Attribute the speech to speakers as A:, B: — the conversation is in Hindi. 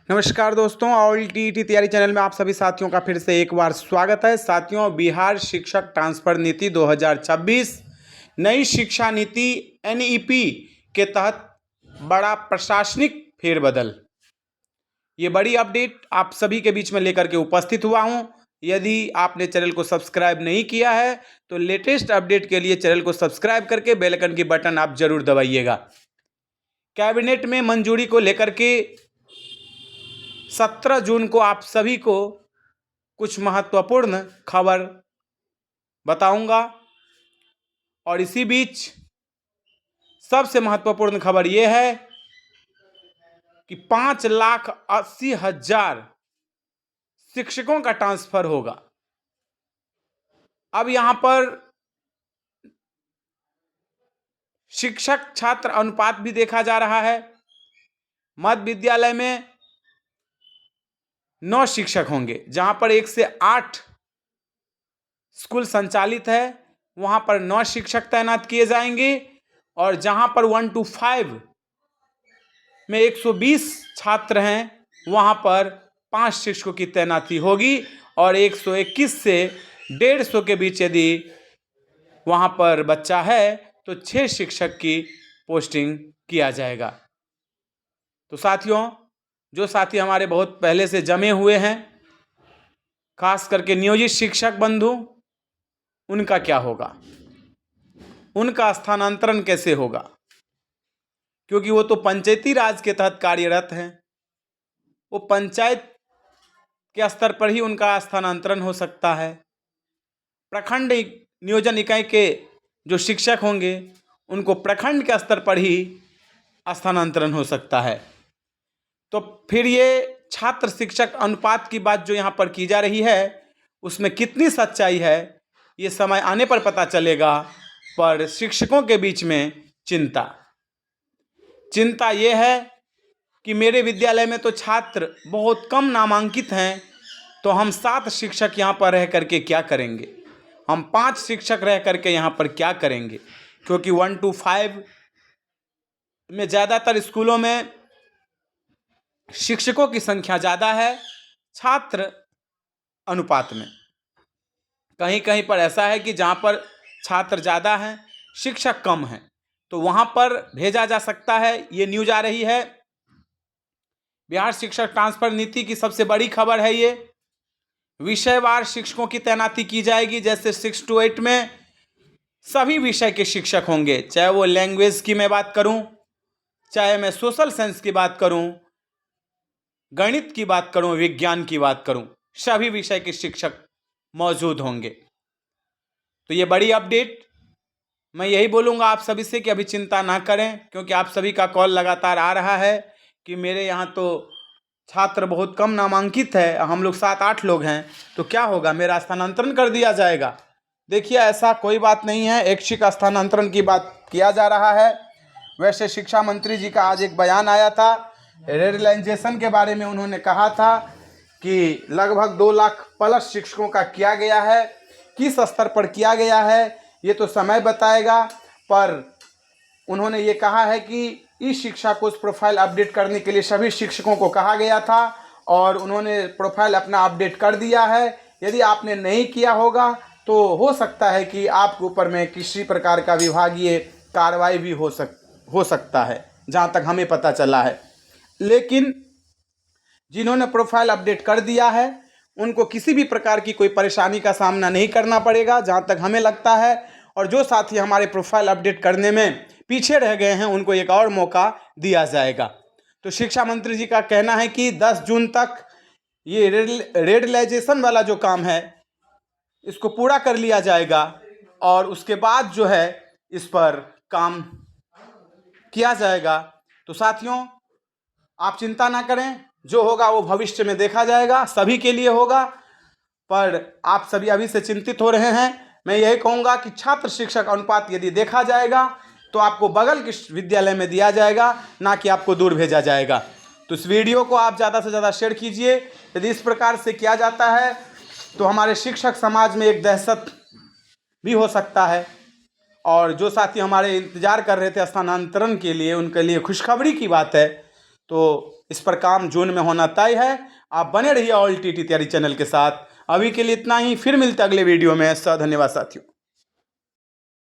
A: नमस्कार दोस्तों, ऑल टीईटी तैयारी चैनल में आप सभी साथियों का फिर से एक बार स्वागत है। साथियों, बिहार शिक्षक ट्रांसफर नीति 2026 नई शिक्षा नीति एनईपी के तहत बड़ा प्रशासनिक फेरबदल, ये बड़ी अपडेट आप सभी के बीच में लेकर के उपस्थित हुआ हूं। यदि आपने चैनल को सब्सक्राइब नहीं किया है तो लेटेस्ट अपडेट के लिए चैनल को सब्सक्राइब करके बेल आइकन की बटन आप जरूर दबाइएगा। कैबिनेट में मंजूरी को लेकर के 17 जून को आप सभी को कुछ महत्वपूर्ण खबर बताऊंगा, और इसी बीच सबसे महत्वपूर्ण खबर यह है कि 5,80,000 शिक्षकों का ट्रांसफर होगा। अब यहां पर शिक्षक छात्र अनुपात भी देखा जा रहा है। मध्य विद्यालय में 9 शिक्षक होंगे, जहां पर 1 से 8 स्कूल संचालित है वहां पर 9 शिक्षक तैनात किए जाएंगे, और जहां पर 1 to 5 में 120 छात्र हैं वहां पर 5 शिक्षकों की तैनाती होगी, और 121 से 150 के बीच यदि वहां पर बच्चा है तो 6 शिक्षक की पोस्टिंग किया जाएगा। तो साथियों, जो साथी हमारे बहुत पहले से जमे हुए हैं, खास करके नियोजित शिक्षक बंधु, उनका क्या होगा, उनका स्थानांतरण कैसे होगा? क्योंकि वो तो पंचायती राज के तहत कार्यरत हैं, वो पंचायत के स्तर पर ही उनका स्थानांतरण हो सकता है। प्रखंड नियोजन इकाई के जो शिक्षक होंगे उनको प्रखंड के स्तर पर ही स्थानांतरण हो सकता है। तो फिर ये छात्र शिक्षक अनुपात की बात जो यहाँ पर की जा रही है उसमें कितनी सच्चाई है, ये समय आने पर पता चलेगा। पर शिक्षकों के बीच में चिंता ये है कि मेरे विद्यालय में तो छात्र बहुत कम नामांकित हैं, तो हम 7 शिक्षक यहाँ पर रह करके क्या करेंगे, हम 5 शिक्षक रह करके यहाँ पर क्या करेंगे? क्योंकि 1 to 5 में ज़्यादातर स्कूलों में शिक्षकों की संख्या ज़्यादा है छात्र अनुपात में। कहीं कहीं पर ऐसा है कि जहाँ पर छात्र ज़्यादा हैं शिक्षक कम हैं, तो वहाँ पर भेजा जा सकता है। ये न्यूज आ रही है, बिहार शिक्षक ट्रांसफर नीति की सबसे बड़ी खबर है ये। विषयवार शिक्षकों की तैनाती की जाएगी, जैसे 6 to 8 में सभी विषय के शिक्षक होंगे, चाहे वो लैंग्वेज की मैं बात करूं, चाहे मैं सोशल साइंस की बात करूं, गणित की बात करूं, विज्ञान की बात करूं, सभी विषय के शिक्षक मौजूद होंगे। तो ये बड़ी अपडेट, मैं यही बोलूँगा आप सभी से कि अभी चिंता ना करें, क्योंकि आप सभी का कॉल लगातार आ रहा है कि मेरे यहाँ तो छात्र बहुत कम नामांकित है, हम लोग 7-8 लोग हैं, तो क्या होगा, मेरा स्थानांतरण कर दिया जाएगा। देखिए, ऐसा कोई बात नहीं है, ऐच्छिक स्थानांतरण की बात किया जा रहा है। वैसे शिक्षा मंत्री जी का आज एक बयान आया था, रेगुलराइजेशन के बारे में उन्होंने कहा था कि लगभग 2 लाख प्लस शिक्षकों का किया गया है। किस स्तर पर किया गया है ये तो समय बताएगा, पर उन्होंने ये कहा है कि इस शिक्षा कोष प्रोफाइल अपडेट करने के लिए सभी शिक्षकों को कहा गया था, और उन्होंने प्रोफाइल अपना अपडेट कर दिया है। यदि आपने नहीं किया होगा तो हो सकता है कि आपके ऊपर में किसी प्रकार का विभागीय कार्रवाई भी हो सकता है, जहाँ तक हमें पता चला है। लेकिन जिन्होंने प्रोफाइल अपडेट कर दिया है उनको किसी भी प्रकार की कोई परेशानी का सामना नहीं करना पड़ेगा, जहाँ तक हमें लगता है। और जो साथी हमारे प्रोफाइल अपडेट करने में पीछे रह गए हैं उनको एक और मौका दिया जाएगा। तो शिक्षा मंत्री जी का कहना है कि 10 जून तक ये रेगुलराइजेशन वाला जो काम है इसको पूरा कर लिया जाएगा, और उसके बाद जो है इस पर काम किया जाएगा। तो साथियों, आप चिंता ना करें, जो होगा वो भविष्य में देखा जाएगा, सभी के लिए होगा। पर आप सभी अभी से चिंतित हो रहे हैं, मैं यही कहूँगा कि छात्र शिक्षक अनुपात यदि देखा जाएगा तो आपको बगल के विद्यालय में दिया जाएगा, ना कि आपको दूर भेजा जाएगा। तो इस वीडियो को आप ज़्यादा से ज़्यादा शेयर कीजिए। यदि इस प्रकार से किया जाता है तो हमारे शिक्षक समाज में एक दहशत भी हो सकता है, और जो साथी हमारे इंतज़ार कर रहे थे स्थानांतरण के लिए उनके लिए खुशखबरी की बात है। तो इस पर काम जून में होना तय है। आप बने रहिए ऑल टीटी तैयारी चैनल के साथ। अभी के लिए इतना ही, फिर मिलते अगले वीडियो में। धन्यवाद साथियों।